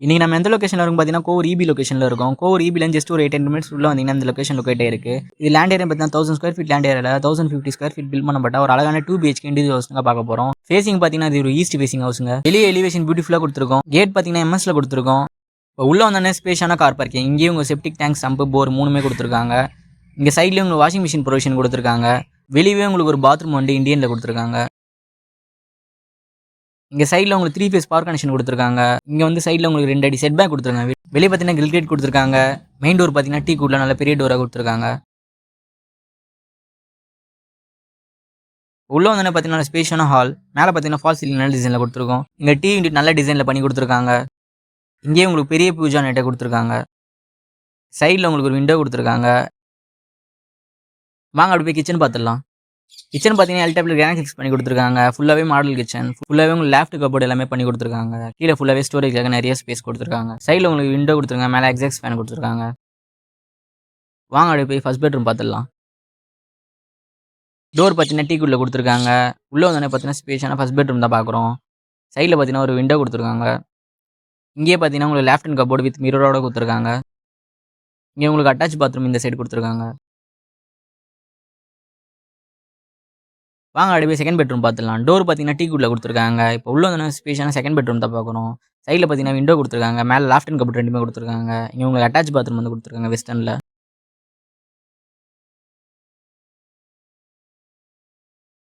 இன்னைக்கு நம்ம எந்த லொகேஷன்ல இருக்கோம் பார்த்தீங்கன்னா, கோவூர் ஈபி லொகேஷன்ல இருக்கோம். கோவூர் ஈபிலேருந்து ஜஸ்ட் ஒரு 8 மினிட்ஸ் உள்ள வந்தீங்கன்னா இந்த லொகேஷன் லொகேட் ஆயிருக்கு. இது லேண்ட் ஏரியா பார்த்தீங்கன்னா 1000 ஸ்கொயர் ஃபீட் லேண்ட் ஏரியால 1050 ஸ்கொயர் ஃபீட் பில்ட் பண்ணப்பட்ட ஒரு அழகான 2 பிஹெச்கே இண்டிவிஜுவல் ஹவுஸ்ங்க பார்க்க போறோம். ஃபேசிங் பார்த்தீங்கன்னா இது ஒரு ஈஸ்ட் ஃபேசிங் ஹவுஸ்ங்க. வெளியே எலிவேஷன் பியூட்டிஃபுல்லா கொடுத்துருக்கோம். கேட் பார்த்தீங்கன்னா எம்எஸ்ல கொடுத்துருக்கோம். இப்போ உள்ள வந்தோடனே ஸ்பேஷியஸான கார் பார்க்கிங். இங்கேயும் உங்க செப்டிக் டேங்க், சம்பு, போர் மூணுமே கொடுத்துருக்காங்க. இங்க சைட்லயே உங்களுக்கு வாஷிங் மிஷின் ப்ரொவிஷன் கொடுத்துருக்காங்க. வெளியவே உங்களுக்கு ஒரு பாத்ரூம் வந்து இந்தியன்ல கொடுத்துருக்காங்க. இங்க சைடுல உங்களுக்கு 3 ஃபேஸ் பவர் கனெக்ஷன் கொடுத்துருக்காங்க. இங்க வந்து சைடுல உங்களுக்கு 2 அடி செட் பேக் கொடுத்துருக்காங்க. வெளியே பார்த்தீங்கன்னா கிரில் கேட் கொடுத்துருக்காங்க. மெயின் டோர் பார்த்தீங்கன்னா டீ குட்ல நல்ல பெரிய டோரா கொடுத்துருக்காங்க. உள்ள வந்தோடனே பார்த்தீங்கன்னா ஸ்பேஷியஸான ஹால். மேலே பார்த்தீங்கன்னா ஃபால் சீலிங் நல்ல டிசைனில் கொடுத்துருக்கோம். இங்கே டீ யூனிட் நல்ல டிசைனில் பண்ணி கொடுத்துருக்காங்க. இங்கேயே உங்களுக்கு பெரிய பூஜா நெட்டை கொடுத்துருக்காங்க. சைடில் உங்களுக்கு ஒரு விண்டோ கொடுத்துருக்காங்க. வாங்க அப்படி போய் கிச்சன் பார்த்துடலாம். கிச்சன் பார்த்தீங்கன்னா எல்டாப்ல கிரானைட் ஃபிக்ஸ் பண்ணி கொடுத்துருக்காங்க. ஃபுல்லாகவே மாடல் கிச்சன். ஃபுல்லாகவே உங்களுக்கு லேஃப்ட் கபோர்டு எல்லாமே பண்ணி கொடுத்துருக்காங்க. கீழே ஃபுல்லாகவே ஸ்டோரேஜ்க்காக நிறைய ஸ்பேஸ் கொடுத்துருக்காங்க. சைடில் உங்களுக்கு விண்டோ கொடுத்துருக்காங்க. மேலே எக்ஸாக்ட் ஃபேன் கொடுத்துருக்காங்க. வாங்க அப்படி போய் ஃபர்ஸ்ட் பெட்ரூம் பார்த்துடலாம். டோர் பார்த்தீங்கன்னா டீ குட்ல கொடுத்துருக்காங்க. உள்ளே வந்தோடனே பார்த்தீங்கன்னா ஸ்பேஷியஸான ஃபர்ஸ்ட் பெட்ரூம் தான் பார்க்குறோம். சைடில் பார்த்தீங்கன்னா ஒரு விண்டோ கொடுத்துருக்காங்க. இங்கேயே பார்த்தீங்கன்னா உங்களுக்கு லேஃப்ட் அண்ட் கபோர்டு வித் மிரரோட கொடுத்துருக்காங்க. இங்கே உங்களுக்கு அட்டாச் பாத்ரூம் இந்த சைடு கொடுத்துருக்காங்க. வாங்க அப்படியே செகண்ட் பெட்ரூம் பார்த்துடலாம். டோர் பார்த்தீங்கன்னா டீ குட்ல கொடுத்துருக்காங்க. இப்போ உள்ள வந்து ஸ்பேஷியஸான செகண்ட் பெட்ரூம் தான் பார்க்குறோம். சைடில் பார்த்தீங்கன்னா விண்டோ கொடுத்துருக்காங்க. மேலே லாஃப்ட் அண்ட் கபோர்ட் ரெண்டுமே கொடுத்துருக்காங்க. இங்கே உங்களுக்கு அட்டாச் பாத்ரூம் வந்து கொடுத்துருக்காங்க வெஸ்டர்னில்.